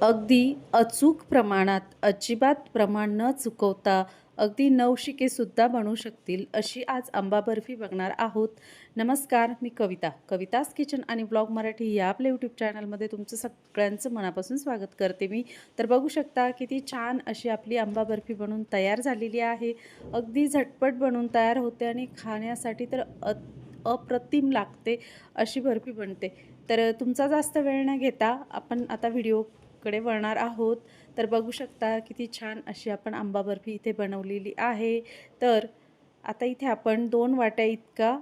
अगदी अचूक प्रमाणात, अजिबात प्रमाण न चुकवता अगदी नवशिकेसुद्धा बनू शकतील अशी आज आंबा बर्फी बघणार आहोत. नमस्कार, मी कविता. कविताज किचन आणि ब्लॉग मराठी या आपल्या यूट्यूब चॅनलमध्ये तुमचं सगळ्यांचं मनापासून स्वागत करते मी. तर बघू शकता किती छान अशी आपली आंबा बर्फी बनून तयार झालेली आहे. अगदी झटपट बनून तयार होते आणि खाण्यासाठी तर अप्रतिम लागते अशी बर्फी बनते. तर तुमचा जास्त वेळ न घेता आपण आता व्हिडिओकडे वळणार आहोत. तर बघू शकता किती छान अशी आपण आंबा बर्फी इथे बनवलेली आहे. तर आता इथे आपण 2 वाट्या इतका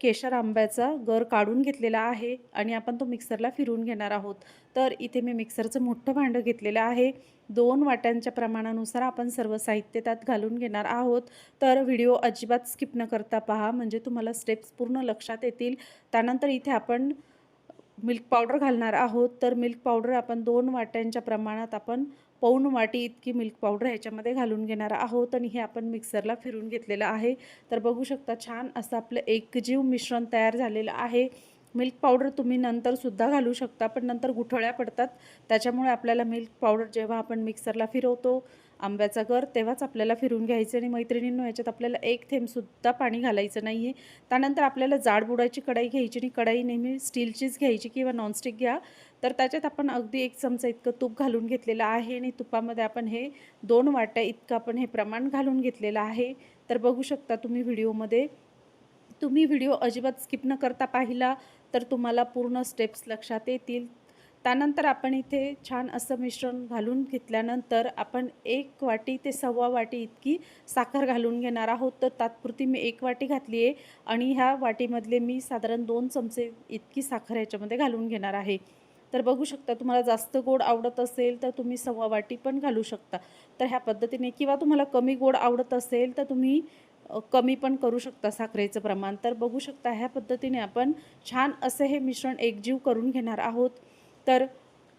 केशर आंब्याचा गर काढून घेतलेला आहे आणि आपण तो मिक्सरला फिरवून घेणार आहोत. तर इथे मी मिक्सरचं मोठं भांडं घेतलेलं आहे. 2 वाट्यांच्या प्रमाणानुसार आपण सर्व साहित्य त्यात घालून घेणार आहोत. तर व्हिडिओ अजिबात स्किप न करता पहा, म्हणजे तुम्हाला स्टेप्स पूर्ण लक्षात येतील. त्यानंतर इथे आपण मिल्क पावडर घालणार आहोत. तर मिल्क पावडर आपण 2 वाट्यांच्या प्रमाणात आपण पाऊण वाटी इतकी मिल्क पावडर ह्याच्यामध्ये घालून घेणार आहोत आणि हे आपण मिक्सरला फिरवून घेतलेलं आहे. तर बघू शकता छान असं आपलं एकजीव मिश्रण तयार झालेलं आहे. मिल्क पावडर तुम्ही नंतरसुद्धा घालू शकता, पण नंतर गुठळ्या पडतात. त्याच्यामुळे आपल्याला मिल्क पावडर जेव्हा आपण मिक्सरला फिरवतो आंब्याचा गर, तेव्हाच आपल्याला फिरवून घ्यायचं. आणि मैत्रिणींनो, याच्यात आपल्याला एक थेंबसुद्धा पाणी घालायचं नाही आहे. त्यानंतर आपल्याला जाडबुडाची कढई घ्यायची आणि कढई नेहमी स्टीलचीच घ्यायची किंवा नॉनस्टिक घ्या. तर त्याच्यात आपण अगदी 1 चमचा इतकं तूप घालून घेतलेलं आहे आणि तुपामध्ये आपण हे 2 वाट्या इतकं आपण हे प्रमाण घालून घेतलेलं आहे. तर बघू शकता तुम्ही व्हिडिओ अजिबात स्किप न करता पाहिला तर तुम्हाला पूर्ण स्टेप्स लक्षात येतील. त्यानंतर आपण इथे छान असं मिश्रण घालून घेतल्यानंतर आपण 1 वाटी ते सव्वा वाटी इतकी साखर घालून घेणार आहोत. तर तात्पुरती मी 1 वाटी घातली आहे आणि ह्या वाटीमधले मी साधारण 2 चमचे इतकी साखर ह्याच्यामध्ये घालून घेणार आहे. तर बघू शकता, तुम्हाला जास्त गोड आवडत असेल तर तुम्ही सव्वा वाटी पण घालू शकता. तर ह्या पद्धतीने, किंवा तुम्हाला कमी गोड आवडत असेल तर तुम्ही कमी पण करू शकता साखरेचं प्रमाण. तर बघू शकता ह्या पद्धतीने आपण छान असं हे मिश्रण एकजीव करून घेणार आहोत. तर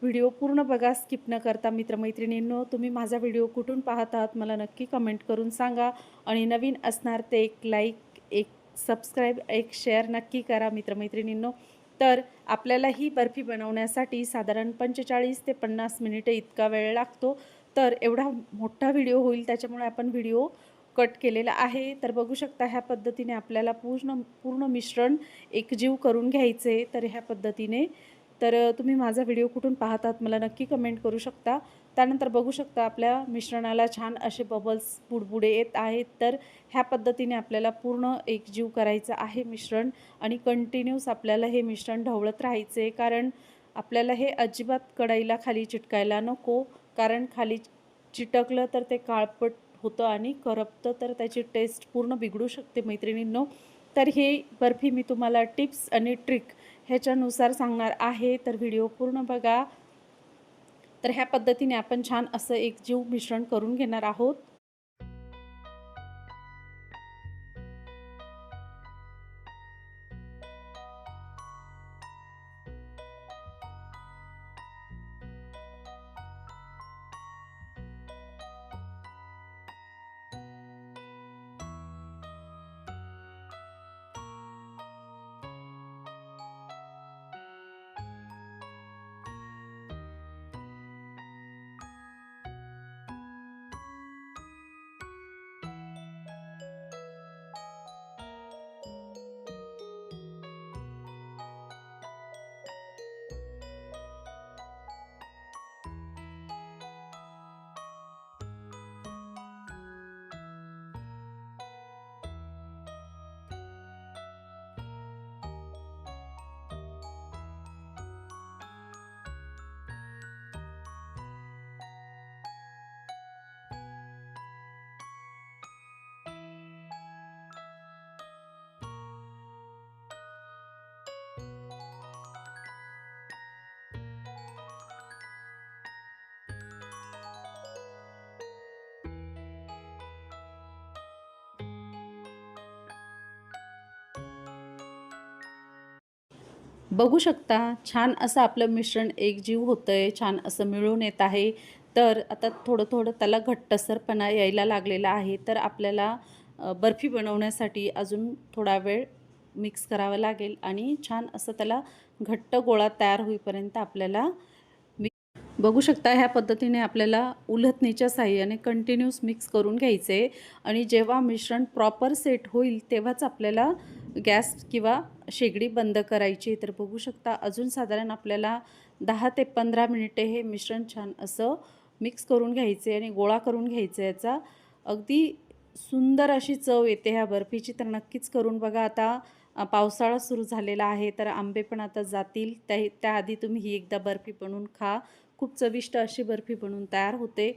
व्हिडिओ पूर्ण बघा, स्किप न करता. मित्रमैत्रिणींनो, तुम्ही माझा व्हिडिओ कुठून पाहत आहात मला नक्की कमेंट करून सांगा. आणि नवीन असणार ते एक लाईक, एक सबस्क्राईब, एक शेअर नक्की करा मित्रमैत्रिणींनो. तर आपल्याला ही बर्फी बनवण्यासाठी साधारण 45 ते 50 मिनिटे इतका वेळ लागतो. तर एवढा मोठा व्हिडिओ होईल, त्याच्यामुळे आपण व्हिडिओ कट केलेला आहे. तर बघू शकता ह्या पद्धतीने आपल्याला पूर्ण पूर्ण मिश्रण एकजीव करून घ्यायचे. तर ह्या पद्धतीने, तर तुम्ही माझा व्हिडिओ कुठून पाहतात मला नक्की कमेंट करू शकता. त्यानंतर बघू शकता आपल्या मिश्रणाला छान असे बबल्स, बुडबुडे येत आहेत. तर ह्या पद्धतीने आपल्याला पूर्ण एकजीव करायचं आहे मिश्रण आणि कंटिन्यूस आपल्याला हे मिश्रण ढवळत राहायचे, कारण आपल्याला हे अजिबात कढईला खाली चिटकायला नको. कारण खाली चिटकलं तर ते काळपट होतं आणि करपतं, तर त्याची टेस्ट पूर्ण बिघडू शकते मैत्रिणींनो. तर ही बर्फी मी तुम्हाला टिप्स आणि ट्रिक ह्याच्यानुसार सांगणार आहे. तर व्हिडिओ पूर्ण बघा. तर ह्या पद्धतीने आपण छान असं एकजीव मिश्रण करून घेणार आहोत. बघू शकता छान असं आपलं मिश्रण एकजीव होतंय, छान असं मिळून येत आहे. तर आता थोडं थोडं त्याला घट्टसरपणा यायला लागलेला आहे. तर आपल्याला बर्फी बनवण्यासाठी अजून थोडा वेळ मिक्स करावं लागेल आणि छान असं त्याला घट्ट गोळा तयार होईपर्यंत आपल्याला बघू शकता ह्या पद्धतीने आपल्याला उलथणीच्या साहाय्याने कंटिन्यूस मिक्स करून घ्यायचे आहे आणि जेव्हा मिश्रण प्रॉपर सेट होईल तेव्हाच आपल्याला गॅस किंवा शेगडी बंद करायची. तर बघू शकता अजून साधारण आपल्याला 10 ते 15 मिनिटे हे मिश्रण छान असं मिक्स करून घ्यायचे आणि गोळा करून घ्यायचं. याचा अगदी सुंदर अशी चव येते ह्या बर्फीची. तर नक्कीच करून बघा. आता पावसाळा सुरू झालेला आहे तर आंबे पण आता जातील. त्याआधी तुम्ही ही एकदा बर्फी बनवून खा. खूप चविष्ट अशी बर्फी बनवून तयार होते.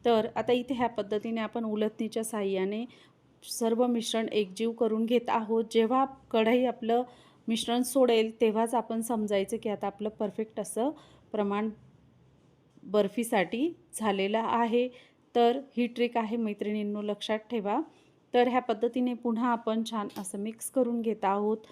तर आता इथे ह्या पद्धतीने आपण उलथणीच्या साहाय्याने सर्व मिश्रण एकजीव करून घेत आहोत. जेव्हा कढई आपलं मिश्रण सोडेल तेव्हाच आपण समजायचं की आता आपलं परफेक्ट असं प्रमाण बर्फीसाठी झालेलं आहे. तर ही ट्रिक आहे मैत्रिणींनो, लक्षात ठेवा. तर ह्या पद्धतीने पुन्हा आपण छान असं मिक्स करून घेत आहोत.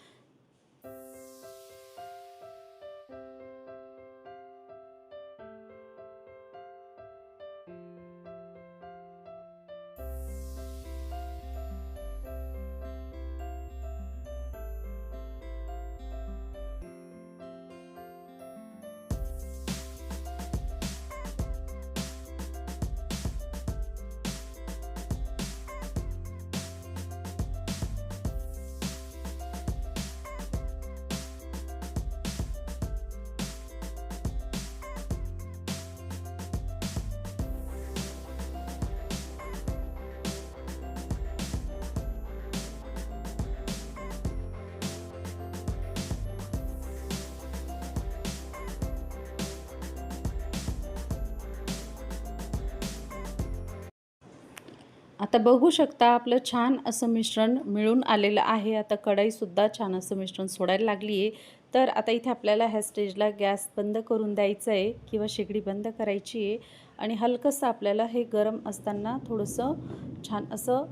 आता बघू शकता आपलं छान असं मिश्रण मिळून आलेलं आहे. आता कढईसुद्धा छान असं मिश्रण सोडायला लागली आहे. तर आता इथे आपल्याला ह्या स्टेजला गॅस बंद करून द्यायचा आहे किंवा शेगडी बंद करायची आहे आणि हलकंसं आपल्याला हे गरम असताना थोडंसं छान असं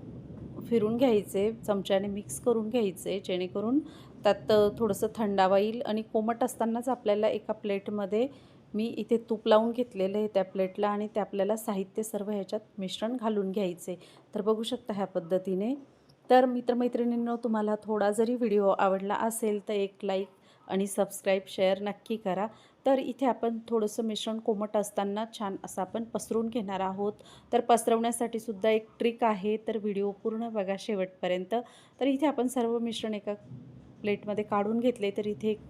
फिरून घ्यायचे, चमच्याने मिक्स करून घ्यायचे, जेणेकरून त्यात थोडंसं थंडावा येईल. आणि कोमट असतानाच आपल्याला एका प्लेटमध्ये मी इथे तूप लावून घेतलेलं आहे त्या प्लेटला आणि ते आपल्याला साहित्य सर्व ह्याच्यात मिश्रण घालून घ्यायचे. तर बघू शकता ह्या पद्धतीने. तर मित्रमैत्रिणींनो, तुम्हाला थोडा जरी व्हिडिओ आवडला असेल तर एक लाईक आणि सबस्क्राईब शेअर नक्की करा. तर इथे आपण थोडंसं मिश्रण कोमट असताना छान असं आपण पसरून घेणार आहोत. तर पसरवण्यासाठी सुद्धा एक ट्रिक आहे, तर व्हिडिओ पूर्ण बघा शेवटपर्यंत. तर इथे आपण सर्व मिश्रण एका प्लेटमध्ये काढून घेतले. तर इथे एक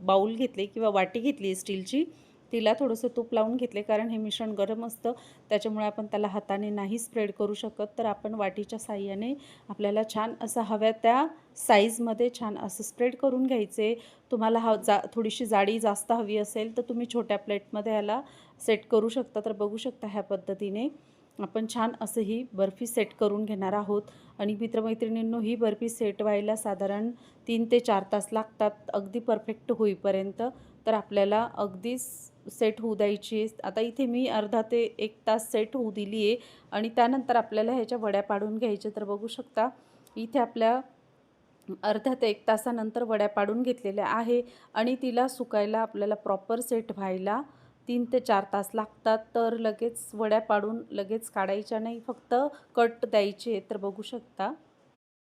बाऊल घेतले किंवा वाटी घेतली स्टीलची, तिला थोडंसं तूप लावून घेतले, कारण हे मिश्रण गरम असतं त्याच्यामुळे आपण त्याला हाताने नाही स्प्रेड करू शकत. तर आपण वाटीच्या साहाय्याने आपल्याला छान असं हव्या त्या साईजमध्ये छान असं स्प्रेड करून घ्यायचे. तुम्हाला थोडीशी जाडी जास्त हवी असेल तर तुम्ही छोट्या प्लेटमध्ये ह्याला सेट करू शकता. तर बघू शकता ह्या पद्धतीने आपण छान असं ही बर्फी सेट करून घेणार आहोत. आणि मित्रमैत्रिणींनो, ही बर्फी सेट व्हायला साधारण 3 ते 4 तास लागतात अगदी परफेक्ट होईपर्यंत. तर आपल्याला अगदीच सेट होऊ द्यायची आहे. आता इथे मी अर्धा ते 1 तास सेट होऊ दिली आहे आणि त्यानंतर आपल्याला ह्याच्या वड्या पाडून घ्यायच्या. तर बघू शकता इथे आपल्या अर्ध्या ते 1 तासानंतर वड्या पाडून घेतलेल्या आहे आणि तिला सुकायला आपल्याला प्रॉपर सेट व्हायला 3 ते 4 तास लागतात. तर लगेच वड्या पाडून लगेच काढायच्या नाही, फक्त कट द्यायचे. तर बघू शकता